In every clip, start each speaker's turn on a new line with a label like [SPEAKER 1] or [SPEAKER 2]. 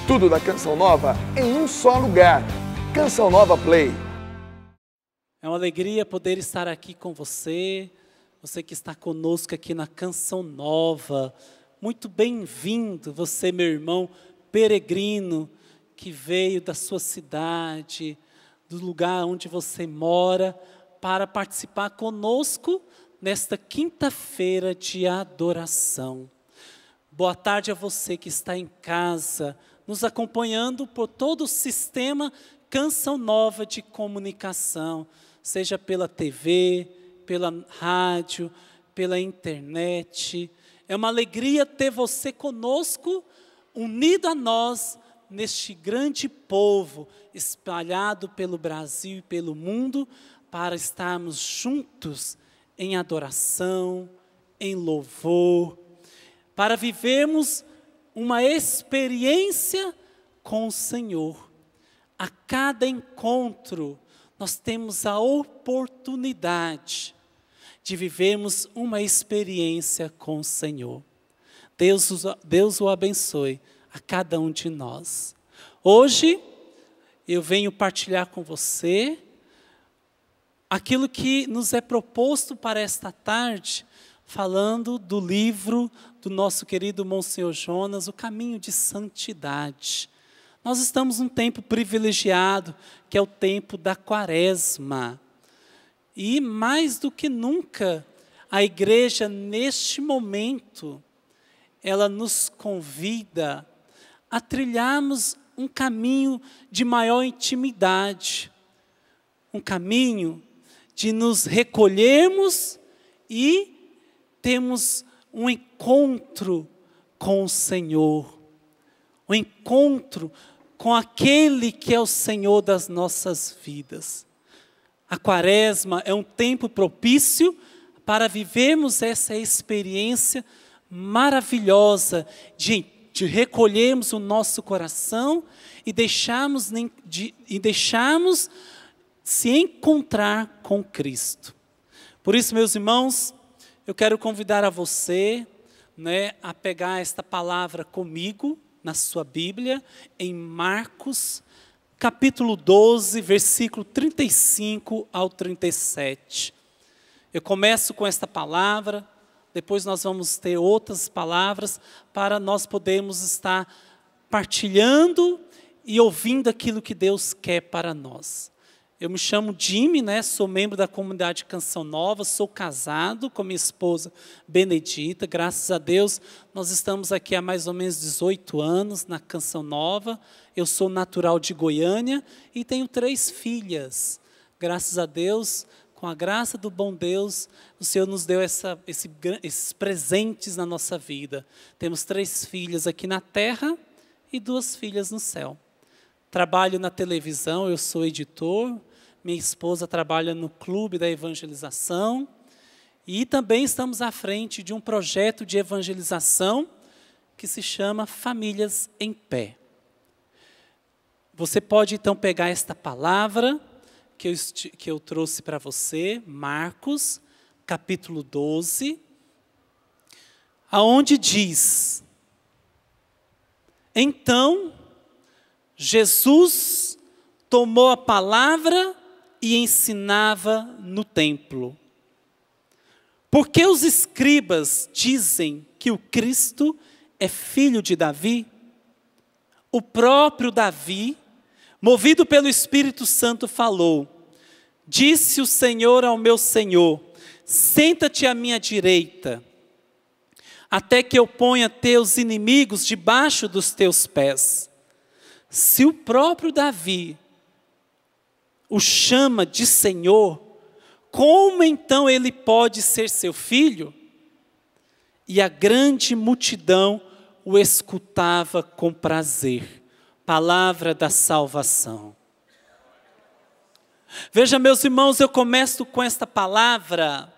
[SPEAKER 1] Tudo da Canção Nova em um só lugar. Canção Nova Play.
[SPEAKER 2] É uma alegria poder estar aqui com você, você que está conosco aqui na Canção Nova. Muito bem-vindo, você, meu irmão peregrino, que veio da sua cidade, do lugar onde você mora, para participar conosco nesta quinta-feira de adoração. Boa tarde a você que está em casa, nos acompanhando por todo o sistema Canção Nova de comunicação, seja pela TV, pela rádio, pela internet. É uma alegria ter você conosco, unido a nós, neste grande povo, espalhado pelo Brasil e pelo mundo, para estarmos juntos em adoração, em louvor, para vivermos uma experiência com o Senhor. A cada encontro, nós temos a oportunidade de vivermos uma experiência com o Senhor. Deus o abençoe a cada um de nós. Hoje, eu venho partilhar com você aquilo que nos é proposto para esta tarde, falando do livro do nosso querido Monsenhor Jonas, O Caminho de Santidade. Nós estamos num tempo privilegiado, que é o tempo da Quaresma. E mais do que nunca, a igreja, neste momento, ela nos convida a trilharmos um caminho de maior intimidade, um caminho de nos recolhermos e termos um encontro com o Senhor, um encontro com aquele que é o Senhor das nossas vidas. A Quaresma é um tempo propício para vivermos essa experiência maravilhosa de recolhermos o nosso coração e deixarmos se encontrar com Cristo. Por isso, meus irmãos, eu quero convidar a você, a pegar esta palavra comigo na sua Bíblia, em Marcos, capítulo 12, versículo 35 ao 37. Eu começo com esta palavra, depois nós vamos ter outras palavras para nós podermos estar partilhando e ouvindo aquilo que Deus quer para nós. Eu me chamo Jimmy, sou membro da comunidade Canção Nova, sou casado com minha esposa Benedita. Graças a Deus, nós estamos aqui há mais ou menos 18 anos na Canção Nova. Eu sou natural de Goiânia e tenho 3 filhas. Graças a Deus, com a graça do bom Deus, o Senhor nos deu esses presentes na nossa vida. Temos 3 filhas aqui na terra e 2 filhas no céu. Trabalho na televisão, eu sou editor, minha esposa trabalha no Clube da Evangelização e também estamos à frente de um projeto de evangelização que se chama Famílias em Pé. Você pode então pegar esta palavra que eu trouxe para você, Marcos, capítulo 12, aonde diz: Então Jesus tomou a palavra e ensinava no templo. Porque os escribas dizem que o Cristo é filho de Davi? O próprio Davi, movido pelo Espírito Santo, falou: Disse o Senhor ao meu Senhor, senta-te à minha direita, até que eu ponha teus inimigos debaixo dos teus pés. Se o próprio Davi o chama de Senhor, como então ele pode ser seu filho? E a grande multidão o escutava com prazer. Palavra da salvação. Veja, meus irmãos, eu começo com esta palavra,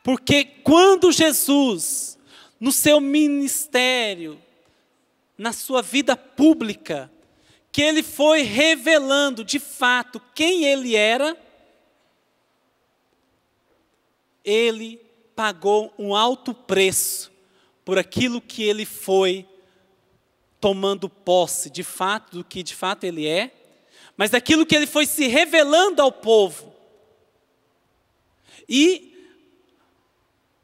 [SPEAKER 2] porque quando Jesus, no seu ministério, na sua vida pública, que ele foi revelando de fato quem ele era, ele pagou um alto preço por aquilo que ele foi tomando posse de fato do que de fato ele é, mas daquilo que ele foi se revelando ao povo. E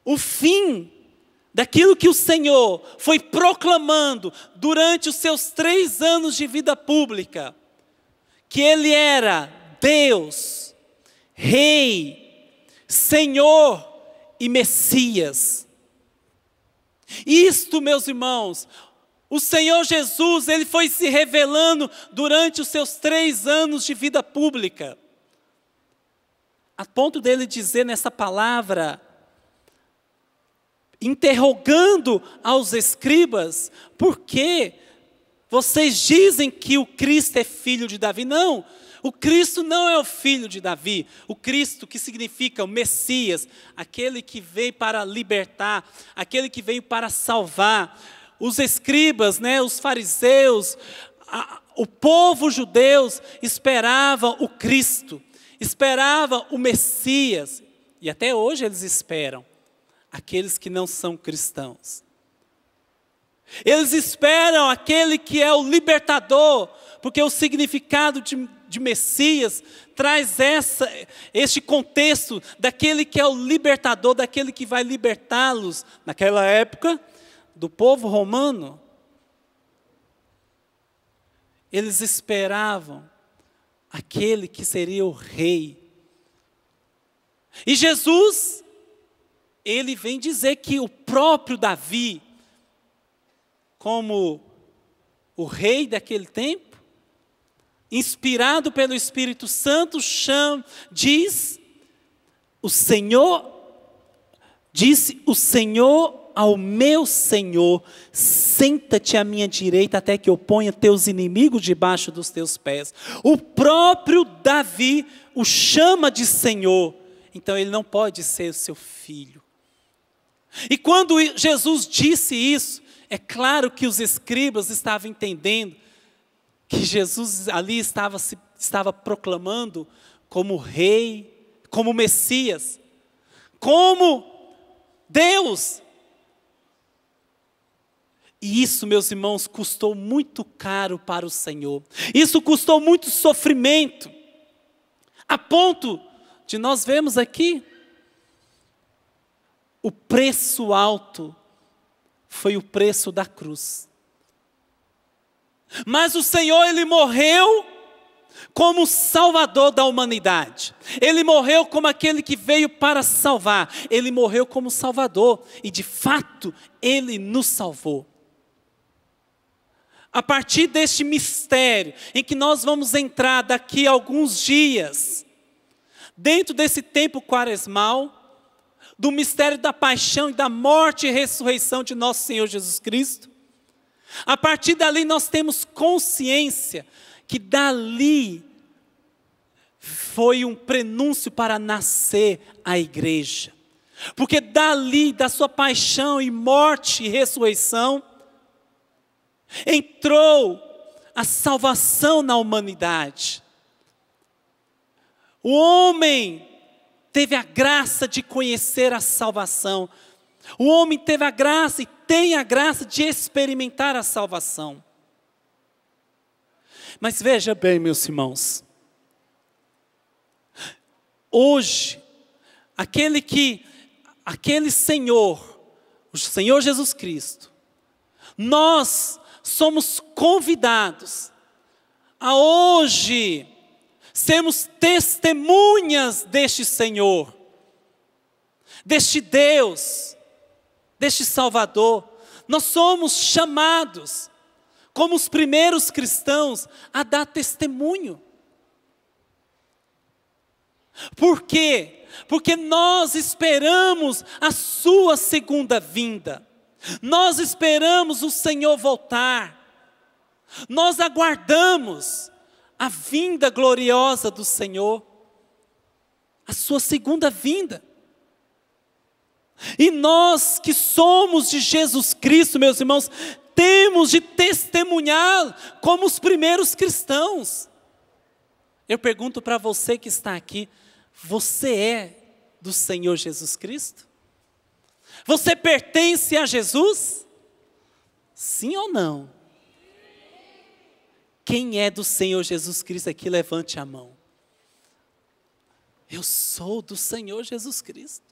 [SPEAKER 2] o fim daquilo que o Senhor foi proclamando durante os seus 3 anos de vida pública, que ele era Deus, Rei, Senhor e Messias. Isto, meus irmãos, o Senhor Jesus, ele foi se revelando durante os seus 3 anos de vida pública, a ponto dele dizer nessa palavra, interrogando aos escribas: por que vocês dizem que o Cristo é filho de Davi? Não, o Cristo não é o filho de Davi. O Cristo, que significa o Messias, aquele que veio para libertar, aquele que veio para salvar. Os escribas, os fariseus, o povo judeu esperava o Cristo, esperava o Messias, e até hoje eles esperam, aqueles que não são cristãos. Eles esperam aquele que é o libertador, porque o significado de Messias traz este contexto daquele que é o libertador, daquele que vai libertá-los, naquela época, do povo romano. Eles esperavam aquele que seria o rei. E Jesus, ele vem dizer que o próprio Davi, como o rei daquele tempo, inspirado pelo Espírito Santo, disse o Senhor ao meu Senhor: senta-te à minha direita até que eu ponha teus inimigos debaixo dos teus pés. O próprio Davi o chama de Senhor, então ele não pode ser o seu filho. E quando Jesus disse isso, é claro que os escribas estavam entendendo que Jesus ali estava proclamando como rei, como Messias, como Deus. E isso, meus irmãos, custou muito caro para o Senhor. Isso custou muito sofrimento, a ponto de nós vermos aqui, o preço alto foi o preço da cruz. Mas o Senhor, ele morreu como Salvador da humanidade. Ele morreu como aquele que veio para salvar. Ele morreu como Salvador. E de fato, ele nos salvou. A partir deste mistério, em que nós vamos entrar daqui a alguns dias, dentro desse tempo quaresmal, do mistério da paixão e da morte e ressurreição de nosso Senhor Jesus Cristo, a partir dali nós temos consciência que dali foi um prenúncio para nascer a igreja. Porque dali, da sua paixão e morte e ressurreição, entrou a salvação na humanidade. O homem teve a graça de conhecer a salvação. O homem teve a graça e tem a graça de experimentar a salvação. Mas veja bem, meus irmãos, hoje, aquele Senhor, o Senhor Jesus Cristo, nós somos convidados a hoje sermos testemunhas deste Senhor, deste Deus, deste Salvador. Nós somos chamados, como os primeiros cristãos, a dar testemunho. Por quê? Porque nós esperamos a sua segunda vinda. Nós esperamos o Senhor voltar. Nós aguardamos a vinda gloriosa do Senhor, a sua segunda vinda. E nós que somos de Jesus Cristo, meus irmãos, temos de testemunhar como os primeiros cristãos. Eu pergunto para você que está aqui: você é do Senhor Jesus Cristo? Você pertence a Jesus? Sim ou não? Quem é do Senhor Jesus Cristo aqui, levante a mão. Eu sou do Senhor Jesus Cristo.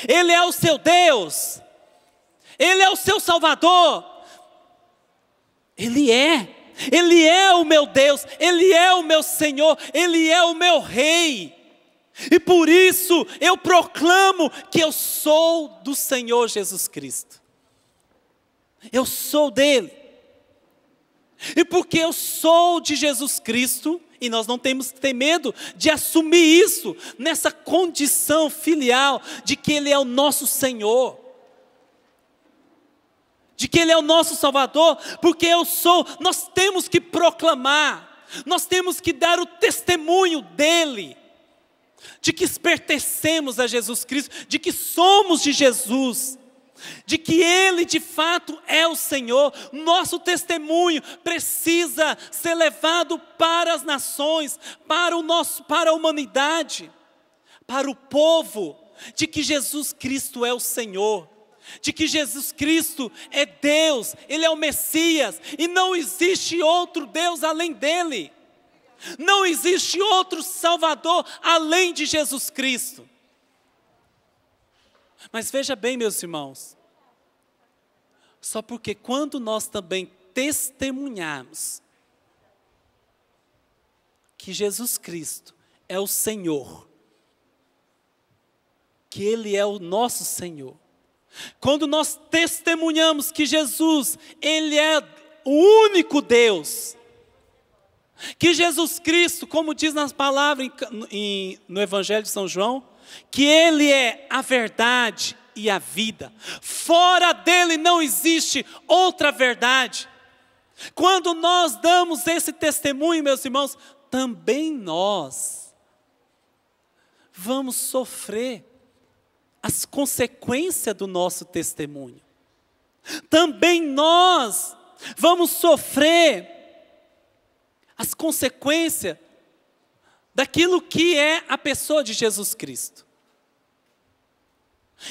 [SPEAKER 2] Ele é o seu Deus. Ele é o seu Salvador. Ele é o meu Deus. Ele é o meu Senhor. Ele é o meu Rei. E por isso eu proclamo que eu sou do Senhor Jesus Cristo. Eu sou dele. E porque eu sou de Jesus Cristo, e nós não temos que ter medo de assumir isso, nessa condição filial, de que Ele é o nosso Senhor, de que Ele é o nosso Salvador, porque eu sou, nós temos que proclamar, nós temos que dar o testemunho dEle, de que pertencemos a Jesus Cristo, de que somos de Jesus, de que Ele de fato é o Senhor. Nosso testemunho precisa ser levado para as nações, para a humanidade, para o povo, de que Jesus Cristo é o Senhor, de que Jesus Cristo é Deus, Ele é o Messias, e não existe outro Deus além dEle, não existe outro Salvador além de Jesus Cristo. Mas veja bem, meus irmãos, só porque quando nós também testemunharmos que Jesus Cristo é o Senhor, que Ele é o nosso Senhor, quando nós testemunhamos que Jesus, Ele é o único Deus, que Jesus Cristo, como diz nas palavras no Evangelho de São João, que Ele é a verdade e a vida, fora dele não existe outra verdade. Quando nós damos esse testemunho, meus irmãos, também nós vamos sofrer as consequências do nosso testemunho. Também nós vamos sofrer as consequências daquilo que é a pessoa de Jesus Cristo.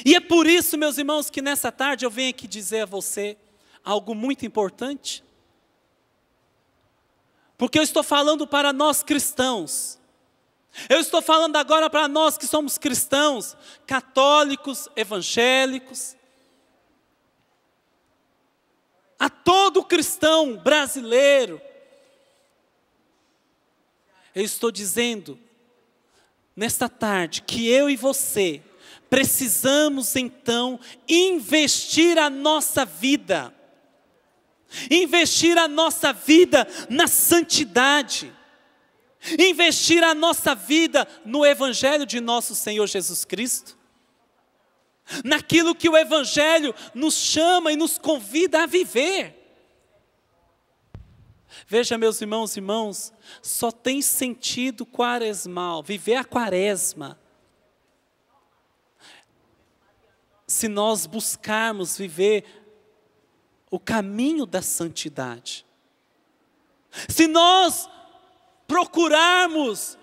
[SPEAKER 2] E é por isso, meus irmãos, que nessa tarde eu venho aqui dizer a você algo muito importante. Porque eu estou falando para nós cristãos. Eu estou falando agora para nós que somos cristãos, católicos, evangélicos. A todo cristão brasileiro. Eu estou dizendo, nesta tarde, que eu e você precisamos então investir a nossa vida. Investir a nossa vida na santidade. Investir a nossa vida no Evangelho de nosso Senhor Jesus Cristo. Naquilo que o Evangelho nos chama e nos convida a viver. Veja, meus irmãos e irmãs, só tem sentido quaresmal, viver a quaresma, se nós buscarmos viver o caminho da santidade. Se nós procurarmos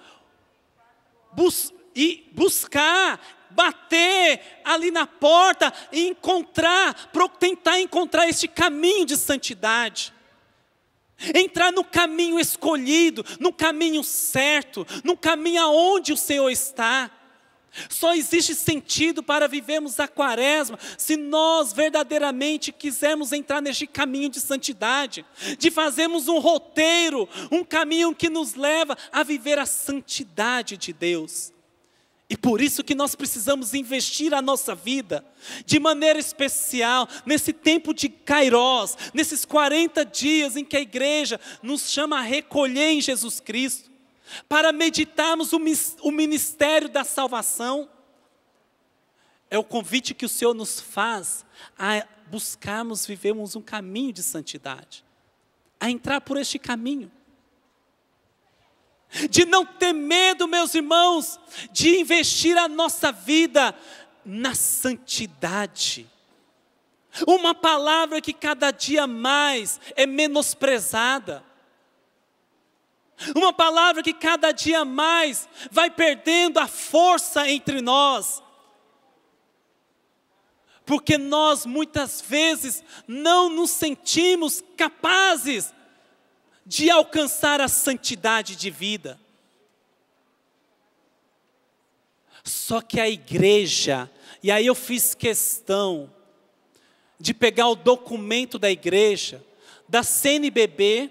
[SPEAKER 2] buscar, bater ali na porta e tentar encontrar este caminho de santidade. Entrar no caminho escolhido, no caminho certo, no caminho aonde o Senhor está. Só existe sentido para vivermos a quaresma se nós verdadeiramente quisermos entrar neste caminho de santidade, de fazermos um roteiro, um caminho que nos leva a viver a santidade de Deus. E por isso que nós precisamos investir a nossa vida, de maneira especial, nesse tempo de Kairós, nesses 40 dias em que a igreja nos chama a recolher em Jesus Cristo, para meditarmos o ministério da salvação. É o convite que o Senhor nos faz a buscarmos, vivermos um caminho de santidade, a entrar por este caminho. De não ter medo, meus irmãos, de investir a nossa vida na santidade. Uma palavra que cada dia mais é menosprezada. Uma palavra que cada dia mais vai perdendo a força entre nós. Porque nós muitas vezes não nos sentimos capazes de alcançar a santidade de vida. Só que a igreja, e aí eu fiz questão de pegar o documento da igreja, da CNBB,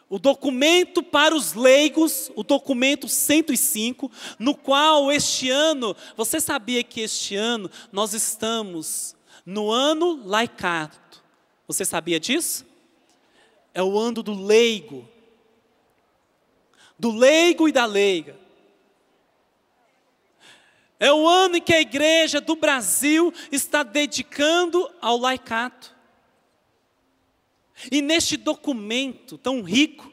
[SPEAKER 2] o documento para os leigos, o documento 105, no qual este ano, você sabia que este ano nós estamos no ano laicato? Você sabia disso? É o ano do leigo e da leiga. É o ano em que a igreja do Brasil está dedicando ao laicato. E neste documento tão rico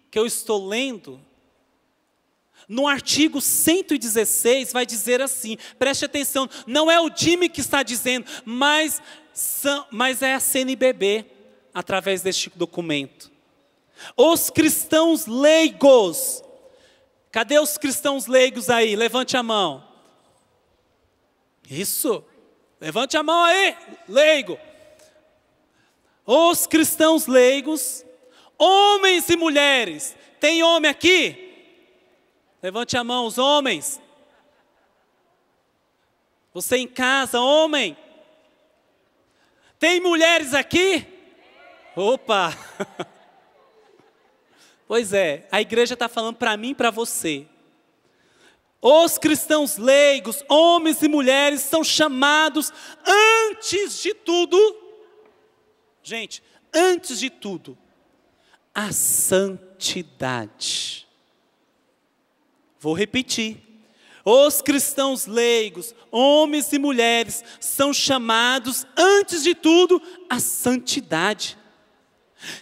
[SPEAKER 2] que eu estou lendo, no artigo 116 vai dizer assim, preste atenção, não é o Jimmy que está dizendo, mas é a CNBB, através deste documento. Os cristãos leigos, cadê os cristãos leigos aí? Levante a mão. Isso, levante a mão aí, leigo. Os cristãos leigos, homens e mulheres, tem homem aqui? Levante a mão, os homens. Você em casa, homem. Tem mulheres aqui? Opa! Pois é, a igreja está falando para mim e para você. Os cristãos leigos, homens e mulheres, são chamados antes de tudo, gente, antes de tudo, a santidade. Vou repetir. Os cristãos leigos, homens e mulheres, são chamados, antes de tudo, a santidade.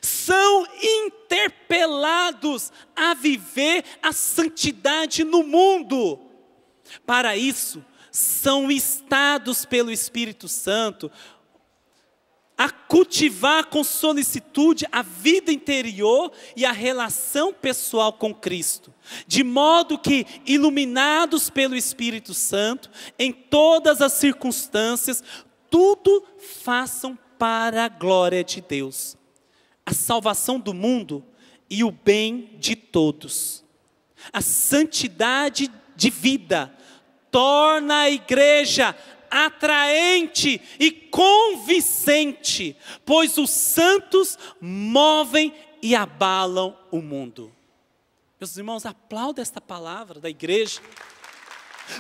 [SPEAKER 2] São interpelados a viver a santidade no mundo. Para isso, são instados pelo Espírito Santo a cultivar com solicitude a vida interior e a relação pessoal com Cristo, de modo que, iluminados pelo Espírito Santo, em todas as circunstâncias, tudo façam para a glória de Deus, a salvação do mundo e o bem de todos. A santidade de vida torna a igreja atraente e convincente, pois os santos movem e abalam o mundo. Meus irmãos, aplaudam esta palavra da igreja.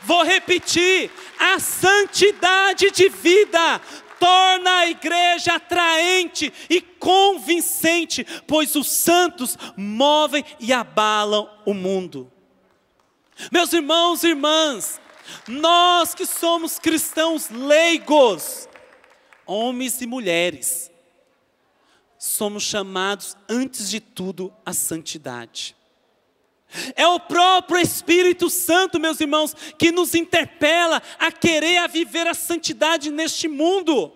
[SPEAKER 2] Vou repetir, a santidade de vida torna a igreja atraente e convincente, pois os santos movem e abalam o mundo. Meus irmãos e irmãs, nós que somos cristãos leigos, homens e mulheres, somos chamados antes de tudo à santidade. É o próprio Espírito Santo, meus irmãos, que nos interpela a querer a viver a santidade neste mundo.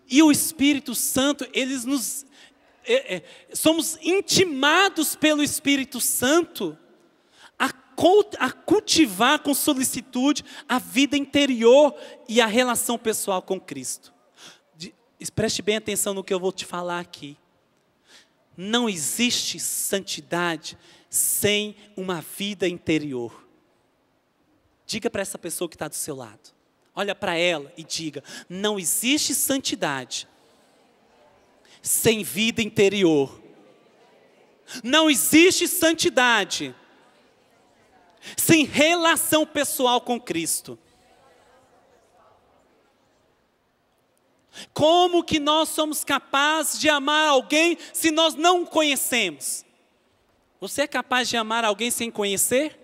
[SPEAKER 2] E o Espírito Santo, somos intimados pelo Espírito Santo a cultivar com solicitude a vida interior e a relação pessoal com Cristo. Preste bem atenção no que eu vou te falar aqui. Não existe santidade sem uma vida interior. Diga para essa pessoa que está do seu lado. Olha para ela e diga: não existe santidade sem vida interior. Não existe santidade sem relação pessoal com Cristo. Como que nós somos capazes de amar alguém se nós não o conhecemos? Você é capaz de amar alguém sem conhecer?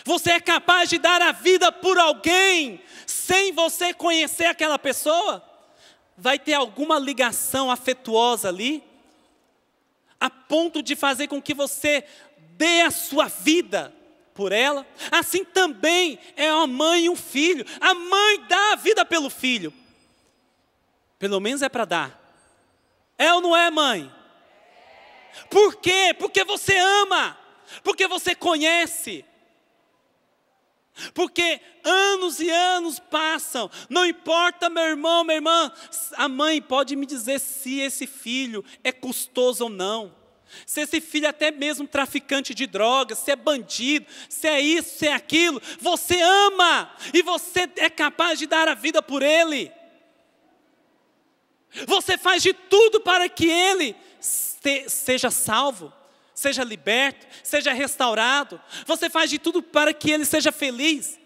[SPEAKER 2] Você é capaz de dar a vida por alguém sem você conhecer aquela pessoa? Vai ter alguma ligação afetuosa ali, a ponto de fazer com que você dê a sua vida por ela? Assim também é uma mãe e um filho. A mãe dá a vida pelo filho. Pelo menos é para dar. É ou não é, mãe? Por quê? Porque você ama. Porque você conhece. Porque anos e anos passam, não importa, meu irmão, minha irmã, a mãe pode me dizer se esse filho é custoso ou não, se esse filho é até mesmo traficante de drogas, se é bandido, se é isso, se é aquilo, você ama e você é capaz de dar a vida por ele. Você faz de tudo para que ele seja salvo, seja liberto, seja restaurado. Você faz de tudo para que ele seja feliz.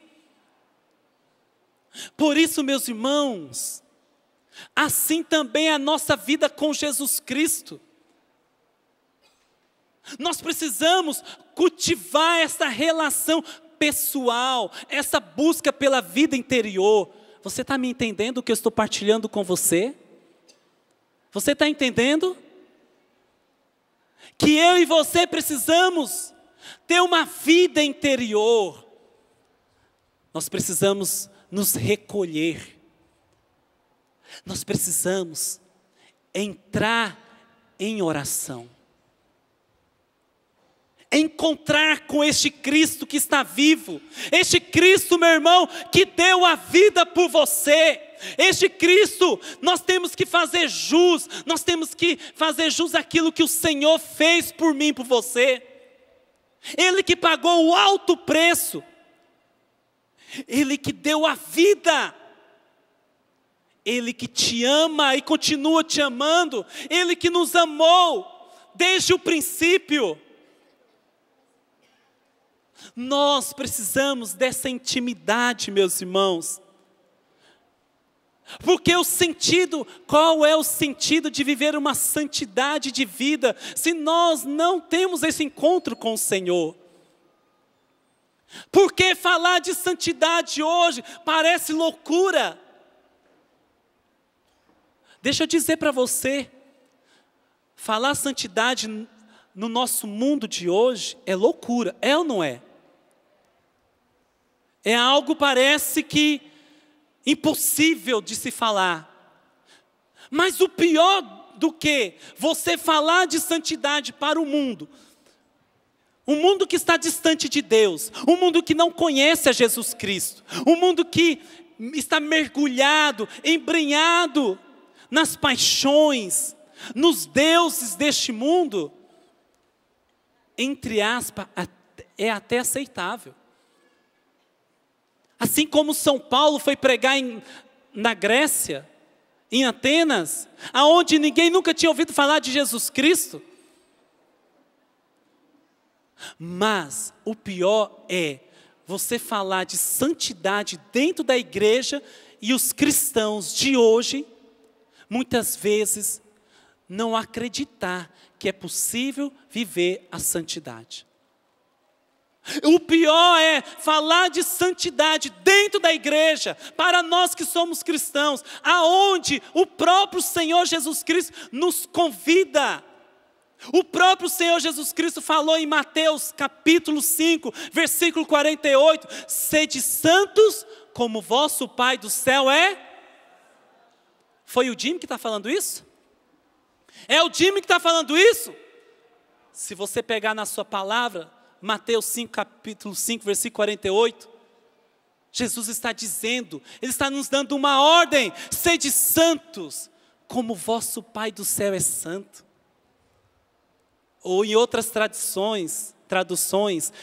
[SPEAKER 2] Por isso, meus irmãos, assim também é a nossa vida com Jesus Cristo. Nós precisamos cultivar essa relação pessoal, essa busca pela vida interior. Você está me entendendo o que eu estou partilhando com você? Você está entendendo? Que eu e você precisamos ter uma vida interior. Nós precisamos nos recolher. Nós precisamos entrar em oração. Encontrar com este Cristo que está vivo. Este Cristo, meu irmão, que deu a vida por você. Este Cristo, nós temos que fazer jus. Nós temos que fazer jus àquilo que o Senhor fez por mim, por você. Ele que pagou o alto preço. Ele que deu a vida. Ele que te ama e continua te amando. Ele que nos amou desde o princípio. Nós precisamos dessa intimidade, meus irmãos. Porque qual é o sentido de viver uma santidade de vida, se nós não temos esse encontro com o Senhor? Porque falar de santidade hoje parece loucura. Deixa eu dizer para você, falar santidade no nosso mundo de hoje é loucura, é ou não é? É algo, parece que, impossível de se falar. Mas o pior do que você falar de santidade para o mundo que está distante de Deus, um mundo que não conhece a Jesus Cristo, um mundo que está mergulhado, embrenhado nas paixões, nos deuses deste mundo, entre aspas, é até aceitável. Assim como São Paulo foi pregar na Grécia, em Atenas, aonde ninguém nunca tinha ouvido falar de Jesus Cristo. Mas o pior é você falar de santidade dentro da igreja e os cristãos de hoje, muitas vezes, não acreditar que é possível viver a santidade. O pior é falar de santidade dentro da igreja, para nós que somos cristãos, aonde o próprio Senhor Jesus Cristo nos convida. O próprio Senhor Jesus Cristo falou em Mateus capítulo 5, versículo 48, sede santos como vosso Pai do céu é. Foi o Jimmy que está falando isso? É o Jimmy que está falando isso? Se você pegar na sua palavra, Mateus 5, capítulo 5, versículo 48, Jesus está dizendo, Ele está nos dando uma ordem, sede santos, como vosso Pai do céu é santo. Ou em outras traduções,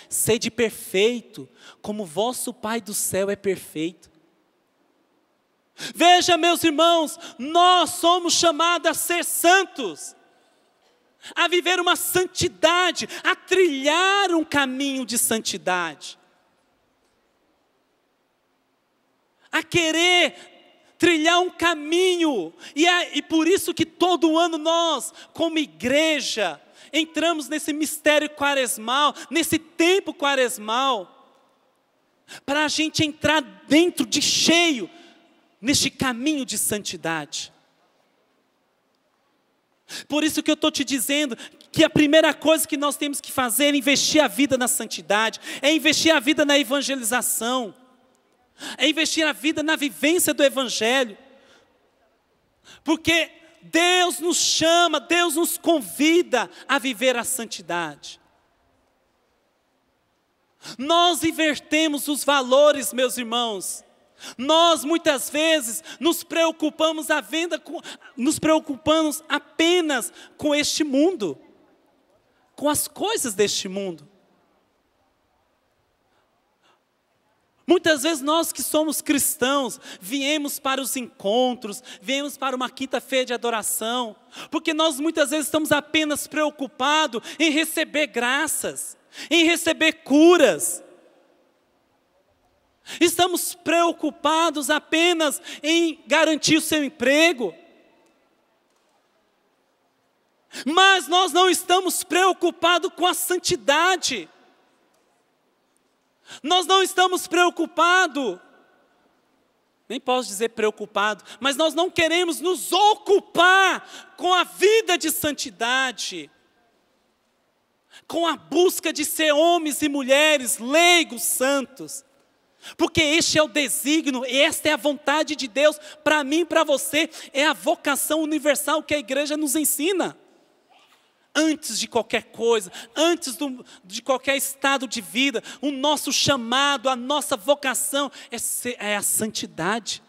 [SPEAKER 2] sede perfeito, como vosso Pai do céu é perfeito. Veja, meus irmãos, nós somos chamados a ser santos, a viver uma santidade, a trilhar um caminho de santidade, a querer trilhar um caminho, e por isso que todo ano nós, como igreja, entramos nesse mistério quaresmal, nesse tempo quaresmal, para a gente entrar dentro de cheio, neste caminho de santidade. Por isso que eu estou te dizendo que a primeira coisa que nós temos que fazer é investir a vida na santidade, é investir a vida na evangelização, é investir a vida na vivência do Evangelho, porque Deus nos chama, Deus nos convida a viver a santidade. Nós invertemos os valores, meus irmãos. Nós muitas vezes nos preocupamos apenas com este mundo, com as coisas deste mundo. Muitas vezes nós que somos cristãos, viemos para os encontros, viemos para uma quinta-feira de adoração, porque nós muitas vezes estamos apenas preocupados em receber graças, em receber curas. Estamos preocupados apenas em garantir o seu emprego. Mas nós não estamos preocupados com a santidade. Nós não estamos preocupados, nem posso dizer preocupado, mas nós não queremos nos ocupar com a vida de santidade, com a busca de ser homens e mulheres leigos, santos. Porque este é o desígnio, esta é a vontade de Deus para mim e para você, é a vocação universal que a igreja nos ensina. Antes de qualquer coisa, antes de qualquer estado de vida, o nosso chamado, a nossa vocação é a santidade.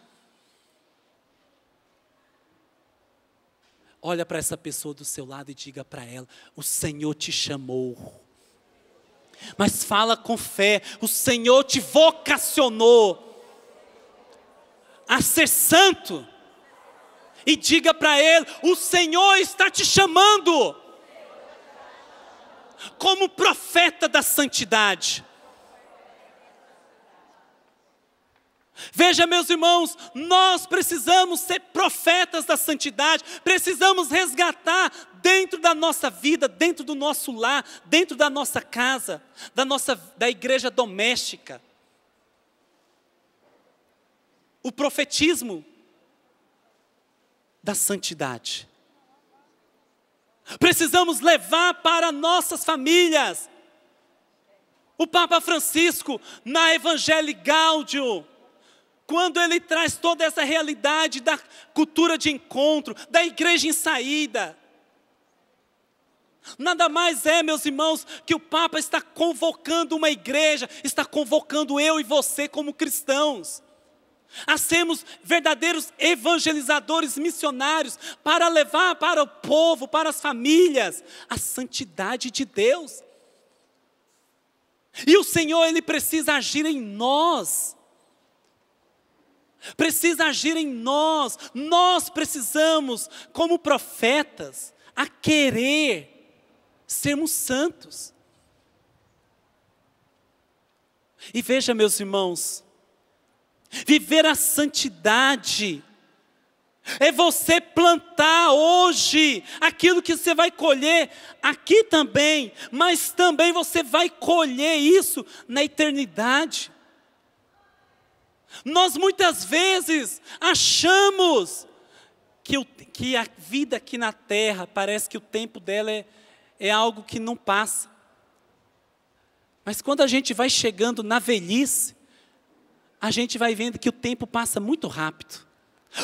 [SPEAKER 2] Olha para essa pessoa do seu lado e diga para ela: o Senhor te chamou. Mas fala com fé: o Senhor te vocacionou a ser santo. E diga para ele: o Senhor está te chamando como profeta da santidade. Veja, meus irmãos, nós precisamos ser profetas da santidade, precisamos resgatar dentro da nossa vida, dentro do nosso lar, dentro da nossa casa, da igreja doméstica, o profetismo da santidade. Precisamos levar para nossas famílias. O Papa Francisco, na Evangelii Gaudium, quando ele traz toda essa realidade da cultura de encontro, da igreja em saída, nada mais é, meus irmãos, que o Papa está convocando uma igreja, está convocando eu e você como cristãos, a sermos verdadeiros evangelizadores missionários, para levar para o povo, para as famílias, a santidade de Deus. E o Senhor, Ele precisa agir em nós. Precisa agir em nós. Nós precisamos, como profetas, a querer sermos santos. E veja, meus irmãos, viver a santidade é você plantar hoje aquilo que você vai colher aqui também, mas também você vai colher isso na eternidade. Nós muitas vezes achamos que a vida aqui na terra, parece que o tempo dela é algo que não passa. Mas quando a gente vai chegando na velhice, a gente vai vendo que o tempo passa muito rápido.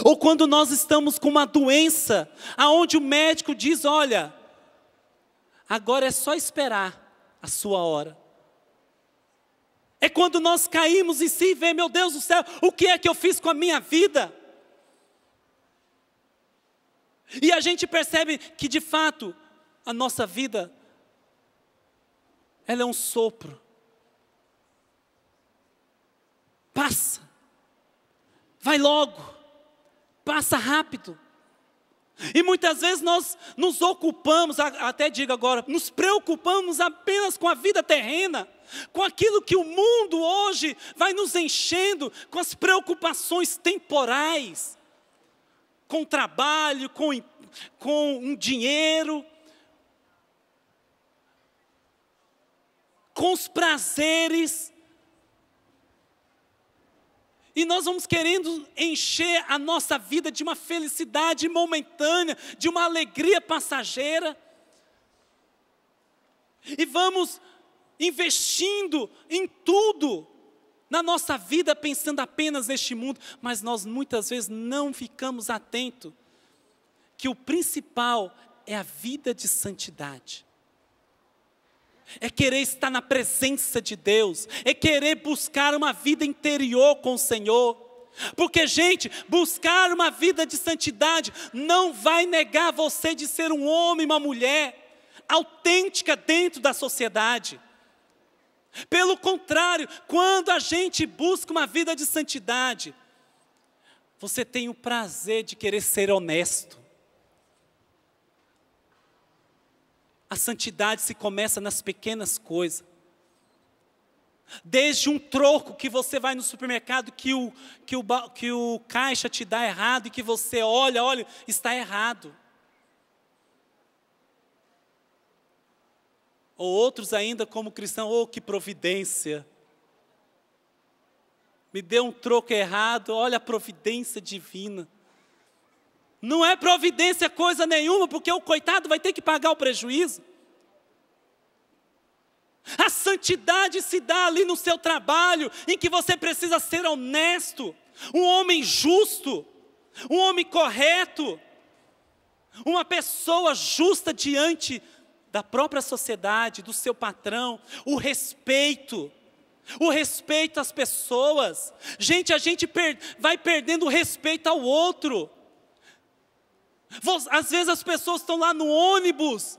[SPEAKER 2] Ou quando nós estamos com uma doença, aonde o médico diz: olha, agora é só esperar a sua hora. É quando nós caímos em si e vemos: meu Deus do céu, o que é que eu fiz com a minha vida? E a gente percebe que de fato, a nossa vida, ela é um sopro. Passa, vai logo, passa rápido. E muitas vezes nós nos ocupamos, até digo agora, nos preocupamos apenas com a vida terrena, com aquilo que o mundo hoje vai nos enchendo, com as preocupações temporais, com o trabalho, com um dinheiro, com os prazeres. E nós vamos querendo encher a nossa vida de uma felicidade momentânea, de uma alegria passageira. E vamos investindo em tudo na nossa vida, pensando apenas neste mundo. Mas nós muitas vezes não ficamos atentos que o principal é a vida de santidade. é querer estar na presença de Deus, é querer buscar uma vida interior com o Senhor. Porque, gente, buscar uma vida de santidade não vai negar você de ser um homem, uma mulher autêntica dentro da sociedade. Pelo contrário, quando a gente busca uma vida de santidade, você tem o prazer de querer ser honesto. A santidade se começa nas pequenas coisas. Desde um troco que você vai no supermercado, que o caixa te dá errado, e que você olha, está errado. Ou outros ainda como cristão, oh, que providência. Me deu um troco errado, olha a providência divina. Não é providência coisa nenhuma, porque o coitado vai ter que pagar o prejuízo. A santidade se dá ali no seu trabalho, em que você precisa ser honesto, um homem justo, um homem correto, uma pessoa justa diante da própria sociedade, do seu patrão, o respeito às pessoas. Gente, a gente vai perdendo o respeito ao outro. Às vezes as pessoas estão lá no ônibus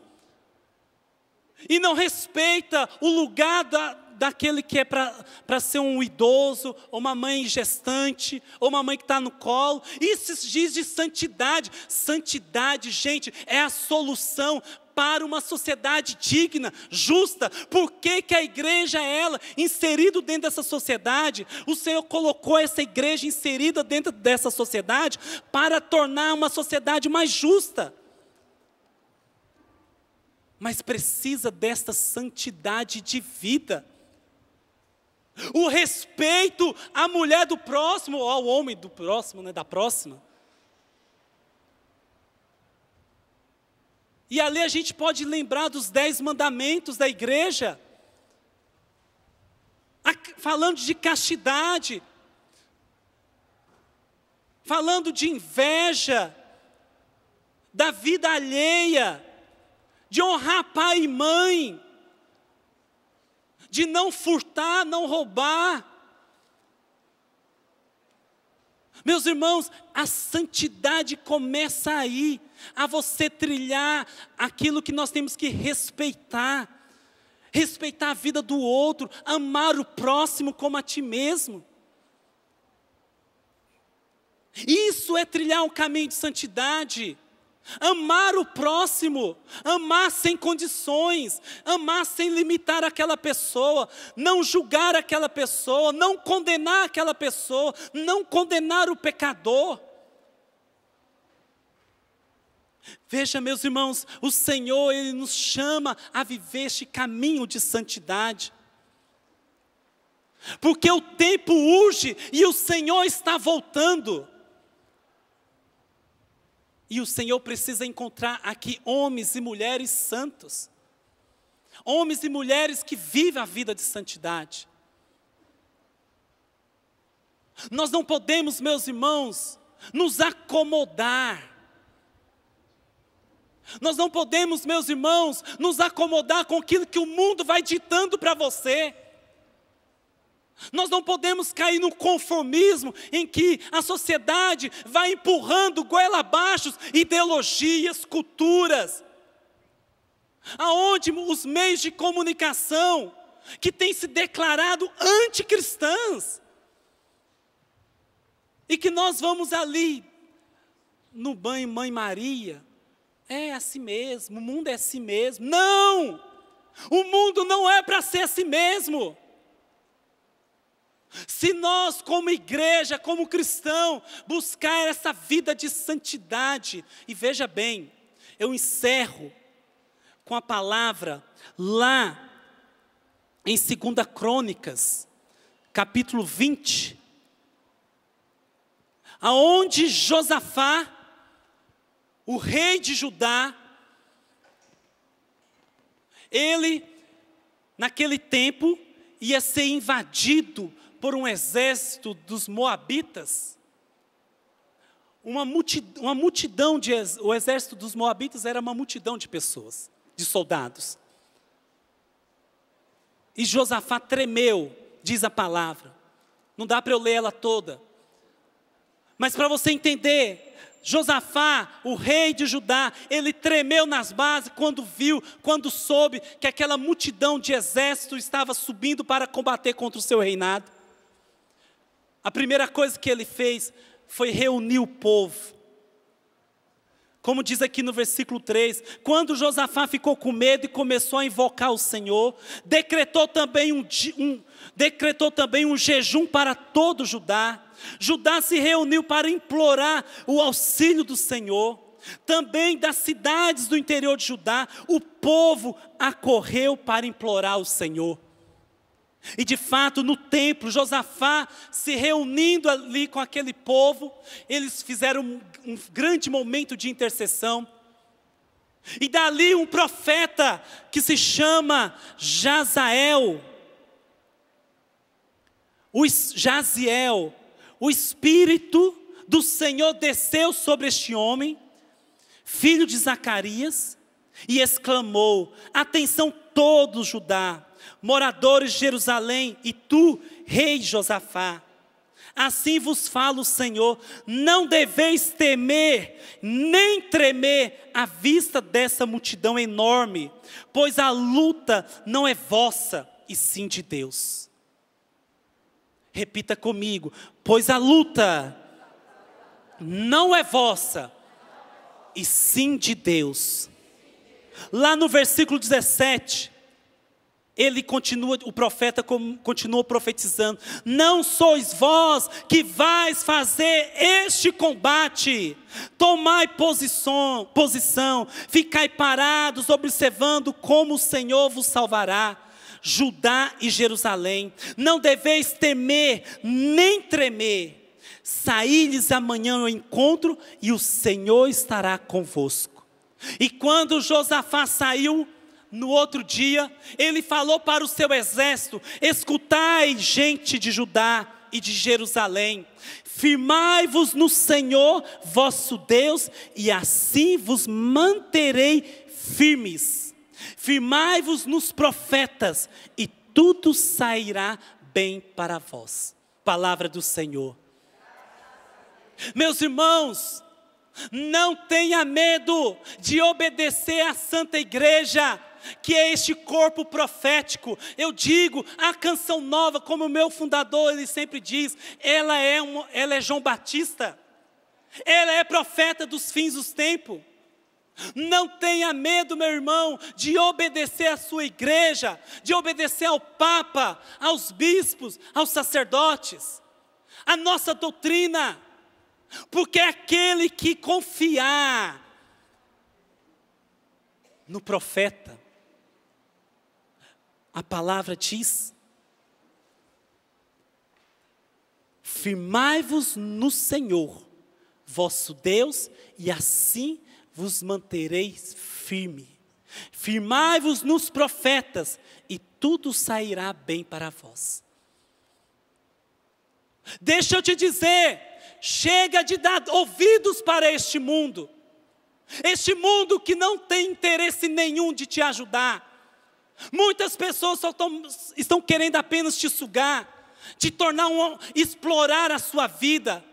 [SPEAKER 2] e não respeita o lugar daquele que é para ser um idoso, ou uma mãe gestante, ou uma mãe que está no colo. Isso diz de santidade. Santidade, gente, é a solução para uma sociedade digna, justa. Por que que a igreja é ela, inserida dentro dessa sociedade? O Senhor colocou essa igreja inserida dentro dessa sociedade para tornar uma sociedade mais justa. Mas precisa desta santidade de vida. O respeito à mulher do próximo, ou ao homem do próximo, né, da próxima. E ali a gente pode lembrar dos 10 mandamentos da igreja. Falando de castidade. Falando de inveja. Da vida alheia. De honrar pai e mãe. De não furtar, não roubar. Meus irmãos, a santidade começa aí, a você trilhar aquilo que nós temos que respeitar. Respeitar a vida do outro, amar o próximo como a ti mesmo. Isso é trilhar um caminho de santidade. Amar o próximo, amar sem condições, amar sem limitar aquela pessoa, não julgar aquela pessoa, não condenar aquela pessoa, não condenar o pecador. Veja, meus irmãos, o Senhor, Ele nos chama a viver este caminho de santidade. Porque o tempo urge e o Senhor está voltando. E o Senhor precisa encontrar aqui homens e mulheres santos. Homens e mulheres que vivem a vida de santidade. Nós não podemos, meus irmãos, nos acomodar. Nós não podemos, meus irmãos, nos acomodar com aquilo que o mundo vai ditando para você. Nós não podemos cair no conformismo em que a sociedade vai empurrando goela abaixo ideologias, culturas. Aonde os meios de comunicação que têm se declarado anticristãs. E que nós vamos ali no banho Mãe Maria. É assim mesmo, o mundo é assim mesmo. Não! O mundo não é para ser assim mesmo. Se nós, como igreja, como cristão, buscar essa vida de santidade, e veja bem, eu encerro com a palavra lá em 2 Crônicas, capítulo 20, aonde Josafá, o rei de Judá, ele, naquele tempo, ia ser invadido por um exército dos moabitas. O exército dos moabitas era uma multidão de pessoas, de soldados. E Josafá tremeu, diz a palavra. Não dá para eu ler ela toda. Mas para você entender, Josafá, o rei de Judá, ele tremeu nas bases quando soube que aquela multidão de exército estava subindo para combater contra o seu reinado. A primeira coisa que ele fez foi reunir o povo. Como diz aqui no versículo 3, quando Josafá ficou com medo e começou a invocar o Senhor, decretou também um jejum para todo Judá. Judá se reuniu para implorar o auxílio do Senhor. Também das cidades do interior de Judá, o povo acorreu para implorar o Senhor. E de fato, no templo, Josafá se reunindo ali com aquele povo, eles fizeram um grande momento de intercessão. E dali um profeta que se chama Jaziel, o Espírito do Senhor desceu sobre este homem, filho de Zacarias, e exclamou: atenção todo Judá, moradores de Jerusalém, e tu, rei Josafá, assim vos fala o Senhor, não deveis temer, nem tremer à vista dessa multidão enorme, pois a luta não é vossa, e sim de Deus. Repita comigo, pois a luta não é vossa, e sim de Deus. Lá no versículo 17, o profeta continua profetizando: não sois vós que vais fazer este combate, tomai posição, ficai parados, observando como o Senhor vos salvará, Judá e Jerusalém, não deveis temer, nem tremer, saí-lhes amanhã ao encontro, e o Senhor estará convosco. E quando Josafá saiu, no outro dia, ele falou para o seu exército: escutai, gente de Judá e de Jerusalém, firmai-vos no Senhor vosso Deus, e assim vos manterei firmes. Firmai-vos nos profetas, e tudo sairá bem para vós. Palavra do Senhor. Meus irmãos, não tenha medo de obedecer à Santa Igreja, que é este corpo profético. Eu digo, a Canção Nova, como o meu fundador, ele sempre diz, ela é João Batista, ela é profeta dos fins dos tempos. Não tenha medo, meu irmão, de obedecer à sua igreja, de obedecer ao Papa, aos bispos, aos sacerdotes, a nossa doutrina, porque aquele que confiar no profeta, a palavra diz: firmai-vos no Senhor, vosso Deus, e assim vos mantereis firme. Firmai-vos nos profetas, e tudo sairá bem para vós. Deixa eu te dizer, chega de dar ouvidos para este mundo que não tem interesse nenhum de te ajudar. Muitas pessoas só estão querendo apenas te sugar, explorar a sua vida,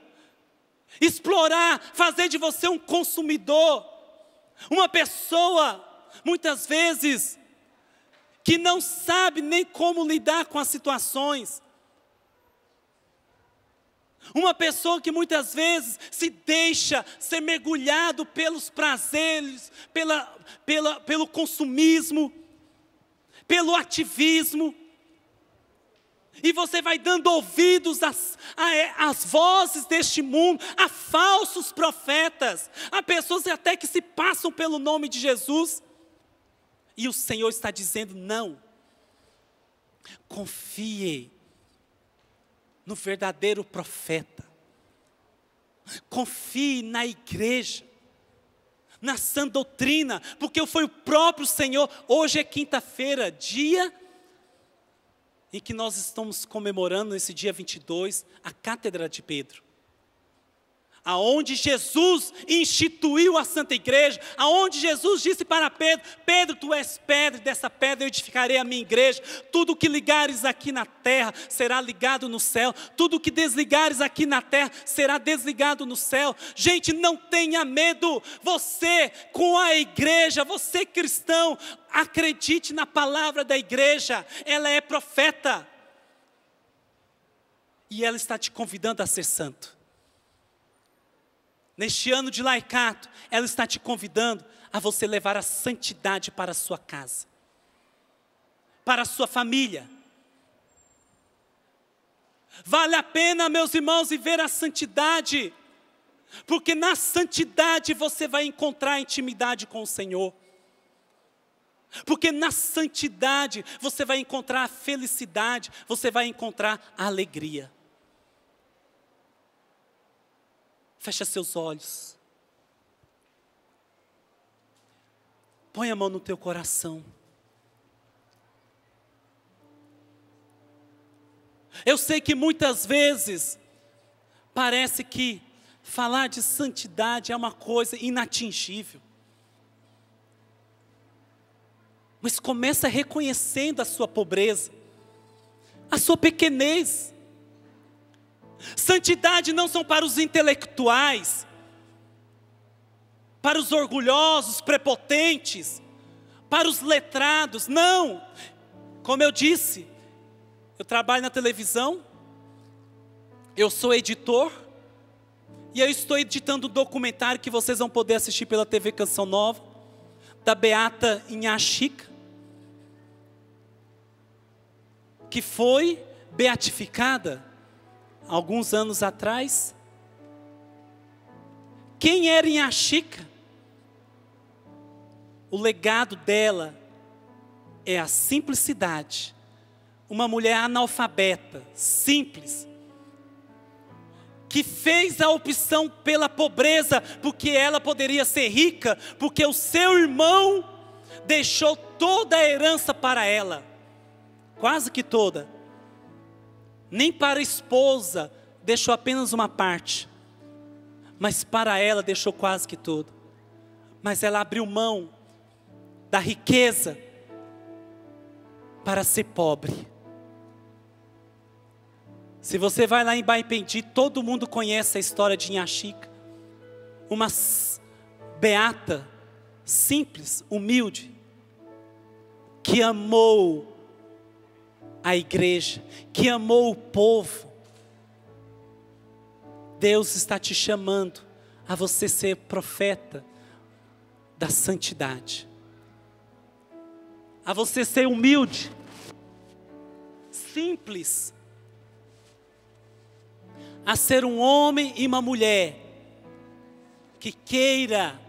[SPEAKER 2] fazer de você um consumidor, uma pessoa, muitas vezes, que não sabe nem como lidar com as situações. Uma pessoa que muitas vezes se deixa ser mergulhado pelos prazeres, pelo consumismo, pelo ativismo, e você vai dando ouvidos às vozes deste mundo, a falsos profetas, a pessoas até que se passam pelo nome de Jesus, e o Senhor está dizendo: não, confie no verdadeiro profeta, confie na igreja, na sã doutrina, porque foi o próprio Senhor. Hoje é quinta-feira, dia em que nós estamos comemorando, nesse dia 22, a Cátedra de Pedro. aonde Jesus instituiu a Santa Igreja, aonde Jesus disse para Pedro: Pedro, tu és pedra, e dessa pedra eu edificarei a minha igreja. Tudo que ligares aqui na terra será ligado no céu, tudo que desligares aqui na terra será desligado no céu. Gente, não tenha medo. Você com a igreja, você cristão, acredite na palavra da igreja. Ela é profeta e ela está te convidando a ser santo. Neste ano de laicato, ela está te convidando a você levar a santidade para a sua casa, para a sua família. Vale a pena, meus irmãos, viver a santidade, porque na santidade você vai encontrar intimidade com o Senhor. Porque na santidade você vai encontrar a felicidade, você vai encontrar a alegria. Fecha seus olhos. Põe a mão no teu coração. Eu sei que muitas vezes parece que falar de santidade é uma coisa inatingível. Mas começa reconhecendo a sua pobreza, a sua pequenez. Santidade não são para os intelectuais, para os orgulhosos, prepotentes, para os letrados. Não, como eu disse, eu trabalho na televisão, eu sou editor, e eu estou editando um documentário que vocês vão poder assistir pela TV Canção Nova, da Beata Inhaxica, que foi beatificada alguns anos atrás. Quem era Inhaxica? O legado dela é a simplicidade. Uma mulher analfabeta, simples, que fez a opção pela pobreza, porque ela poderia ser rica, porque o seu irmão deixou toda a herança para ela, quase que toda. Nem para a esposa deixou apenas uma parte, mas para ela deixou quase que tudo. Mas ela abriu mão da riqueza para ser pobre. Se você vai lá em Baipendi, todo mundo conhece a história de Inhaxica, uma beata, simples, humilde, que amou a igreja, que amou o povo. Deus está te chamando a você ser profeta da santidade, a você ser humilde, simples, a ser um homem e uma mulher que queira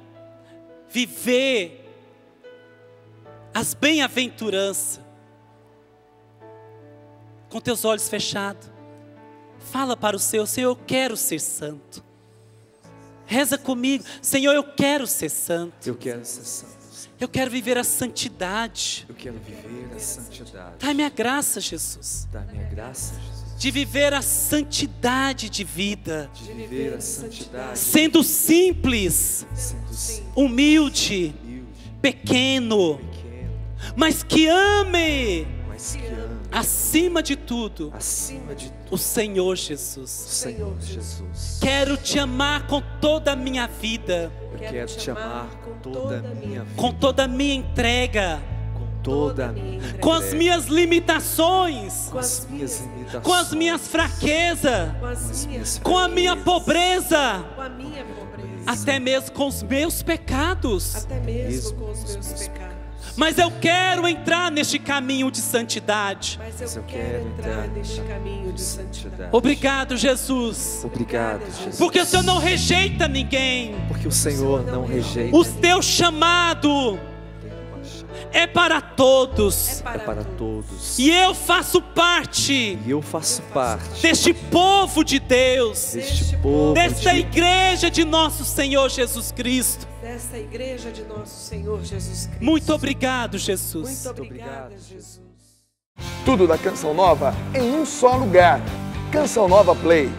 [SPEAKER 2] viver as bem-aventuranças. Com teus olhos fechados, fala para o Senhor: Senhor, eu quero ser santo. Reza comigo: Senhor, eu quero ser santo.
[SPEAKER 1] Eu quero ser santo.
[SPEAKER 2] Eu quero viver a santidade.
[SPEAKER 1] Eu quero viver a santidade.
[SPEAKER 2] Dá-me a graça, Jesus.
[SPEAKER 1] Dá-me a graça, Jesus.
[SPEAKER 2] De viver a santidade de vida.
[SPEAKER 1] De viver a santidade.
[SPEAKER 2] Sendo simples, humilde, pequeno, mas que ame, acima de tudo, o Senhor Jesus.
[SPEAKER 1] Senhor Jesus.
[SPEAKER 2] Quero te amar com toda a minha vida.
[SPEAKER 1] Eu quero te amar com toda a minha vida.
[SPEAKER 2] Com toda a minha entrega.
[SPEAKER 1] Com toda a minha entrega.
[SPEAKER 2] Com as minhas limitações.
[SPEAKER 1] Com as minhas limitações.
[SPEAKER 2] Com as minhas fraquezas. Com a minha pobreza. Até mesmo com os meus pecados.
[SPEAKER 3] Até mesmo com os meus pecados.
[SPEAKER 2] Mas eu quero entrar neste caminho de santidade.
[SPEAKER 3] Mas eu quero entrar neste caminho de santidade.
[SPEAKER 2] Obrigado, Jesus.
[SPEAKER 1] Obrigado, Jesus.
[SPEAKER 2] Porque o Senhor não rejeita ninguém.
[SPEAKER 1] Porque o Senhor não rejeita.
[SPEAKER 2] O teu chamado é para todos.
[SPEAKER 1] É para todos.
[SPEAKER 2] E eu faço parte.
[SPEAKER 1] E eu faço parte
[SPEAKER 2] deste povo de Deus.
[SPEAKER 1] Deste povo.
[SPEAKER 2] Desta igreja de nosso Senhor Jesus Cristo.
[SPEAKER 3] Desta igreja de nosso Senhor Jesus Cristo.
[SPEAKER 2] Muito obrigado, Jesus.
[SPEAKER 3] Muito obrigada, Jesus.
[SPEAKER 1] Tudo da Canção Nova em um só lugar. Canção Nova Play.